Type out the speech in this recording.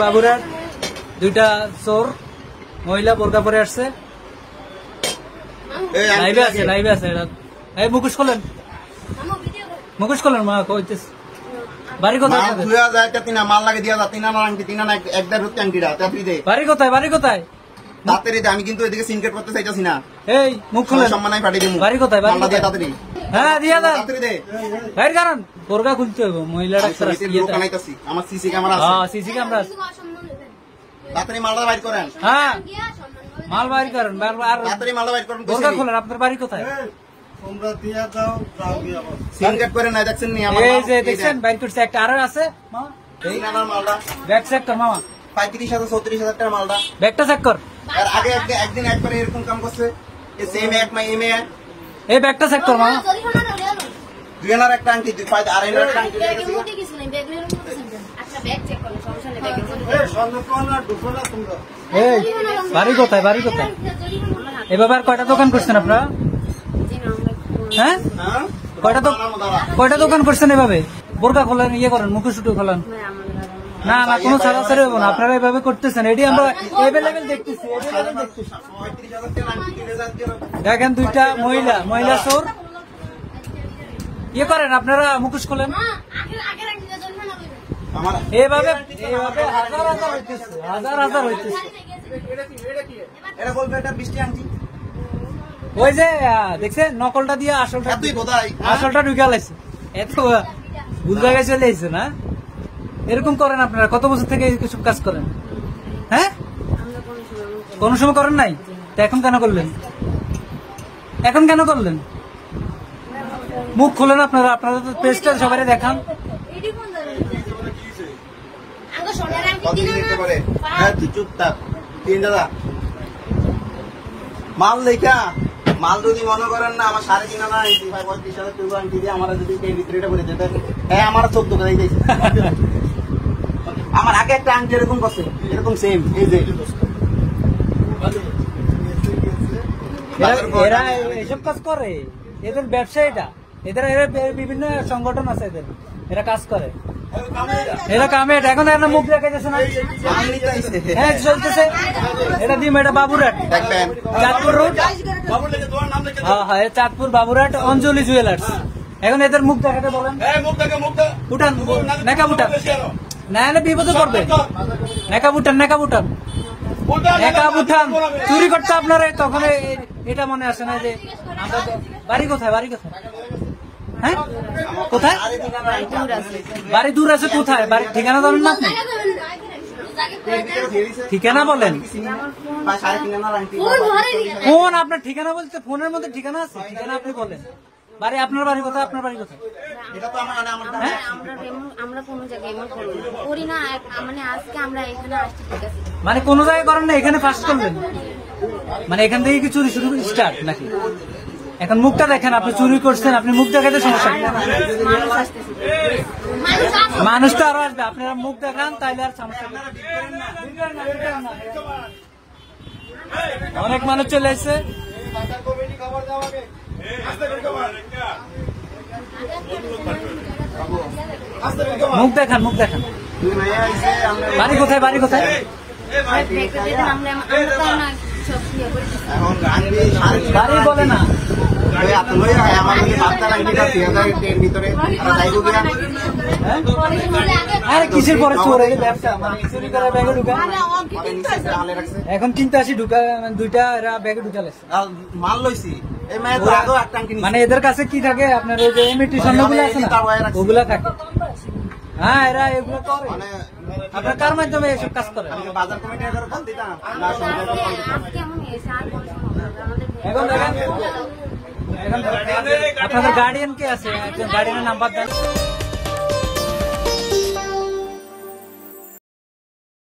বাবুরার দুইটা চোর মহিলা বোরকা পরে আসছে, লাইভে আছে এই মুখোশ খোলেন, মুখোশ খোলেন। মা কইতেছে বাড়ি কোথায়? মাল লাগে দিয়া যা তিনা আংটি তিনা একদার রুটি আংটিরা বাড়ি কোথায়? বাড়ি কোথায়? তাড়াতাড়ি আমি কিন্তু এদিকে সিনকেট করতে চাইতাছি না। এই মুখ খুলে সম্মানাই পাঠিয়ে দিই। বাড়ি কোথায়? বাড়ি কোথায়? তাড়াতাড়ি হ্যাঁ দিয়া দাও তাড়াতাড়ি দে। বাইর কারণ বোরকা খুলতে হবে। মহিলাটা আমার সিসি ক্যামেরা আছে। হ্যাঁ সিসি ক্যামেরা আছে। তাড়াতাড়ি মালটা বাইর করেন। হ্যাঁ মাল বাইর করেন। আর তাড়াতাড়ি মালটা বাইর করেন। বোরকা খোলেন। আপনার বাড়ি কোথায়? তোমরা দিয়া দাও দাও দিয়া বল। সিনকেট করে না দেখছেন নি আমার? এই যে দেখছেন বাইর করছে একটা আর আছে মা। এই নানার মালটা ব্যাগ চেক কর মামা। 35,000 34,000 টাকার মালটা। ব্যাগটা চেক কর। আর আগে একদিন একবার এরকম কাম করছে। এই সেম এক মাই এমএ। এই ব্যাগটা চেক কর মামা। দুইনার একটা আংটি দুই পাঁচ আর এর একটা আংটি ব্যাগের মধ্যে কিছু নাই, ব্যাগের মধ্যে কিছু নাই। আচ্ছা ব্যাগ চেক করো, সমস্যা নেই ব্যাগের মধ্যে। এই সন্দেহকরনা ঢুকো না তোমরা। এই বাড়ি কোথায়? বাড়ি কোথায়? এভাবে আর কয়টা দোকান করছেন আপনারা? হ্যাঁ হ্যাঁ কয়টা দোকান করছেন এভাবে? বোরকা খোলেন, ইয়ে করেন, মুখোশ খোলেন। না না কোনো ছাড়াছাড়ি হবো না। আপনারা এভাবে করতেছেন, এটি আমরা এভেলেবেল দেখতেছি। দেখেন দুইটা মহিলা চোর ইয়ে করেন, আপনারা মুখোশ খোলেন। এভাবে হাজার হইতেছে। ওই যে দেখছেন নকলটা দিয়ে আসলটা ঢুকে লাইছে। এত ভুল জায়গায় চলে এসেছে না? এরকম করেন আপনারা? কত বছর থেকে এইসব কাজ করেন? হ্যাঁ কোনো সময় করেন নাই? তা এখন কেন করলেন? এখন কেন করলেন? মুখ খোলেন আপনারা। আপনারা তো পেজটা সবাই দেখান। মাল লেখা মাল যদি মনে করেন না আমার 3.5 আংটি 35,000 টাকা আংটি দিয়ে আমার যদি ভিতরে করে যেতে হ্যাঁ আমার 14 টাকা দিয়েছে। আমার আগে একটা আংটি এরকম করছে, এরকম সেম এই যে এরা এসব কাজ করে। এদের ব্যবসা এটা। এরা বিভিন্ন সংগঠন আছে এদের, এরা কাজ করে, এরা কামে। এখন এরা মুখ দেখাইতেছে না? হ্যাঁ চলতেছে। এটা দিম, এটা বাবুরহাট চাঁদপুর রোড। হ্যাঁ চাঁদপুর বাবুরহাট অঞ্জলি জুয়েলার্স। এখন এদের মুখ দেখাতে বলেন। উঠান নেকাব উঠান, না হলে বিপদে পড়বে। নেকাব উঠান, নেকাব উঠান, নেকাব উঠান। চুরি করতে আপনারা তখন এটা মনে আসে না যে আমরা বাড়ি কোথায়? বাড়ি কোথায়? হ্যাঁ কোথায়? বাড়ি দূর আছে। কোথায় বাড়ি? ঠিকানা জানেন না আপনি? ঠিকানা বলেন। ফোন আপনার ঠিকানা বলতে ফোনের মধ্যে ঠিকানা আছে? ঠিকানা আপনি বলেন। বাড়ি আপনার বাড়ি কোথায়? আপনার বাড়ি কোথায়? আমরা কোন জায়গায় এমন করি না, মানে আজকে আমরা এখানে আসছি ঠিক আছে। মানে কোন জায়গায় করেন না, এখানে ফার্স্ট করলেন? মানে এখান থেকে কি চুরি শুরু স্টার্ট নাকি? এখন মুখটা দেখেন, আপনি চুরি করছেন, আপনি মুখ দেখাতে সমস্যা। মানুষ তো আরো আসবে, আপনারা মুখ দেখান তাইলে আর সমস্যা। অনেক মানুষ চলে এসছে। মুখ দেখান, মুখ দেখান। বাড়ি কোথায়? বাড়ি কোথায়? বাড়ি বলে না। আরে কিসের পরে চোর? ব্যবসা চুরি করে ব্যাগে ঢুকা। এখন চিন্তা আসি ঢুকা দুইটা এরা ব্যাগে ঢুকালেছে। মাল লইছি মানে এদের কাছে কি থাকে? আপনার ওই যে ইমিটেশন গুলো আছে না, ওগুলা থাকে। হ্যাঁ এরা এগুলো করে। আপনার কার মাধ্যমে এসব কাজ করে? বাজার কমিটি এখন দেখেন আপনাদের গার্ডিয়ান কে আছে? গার্ডিয়ানের নাম্বার দেন।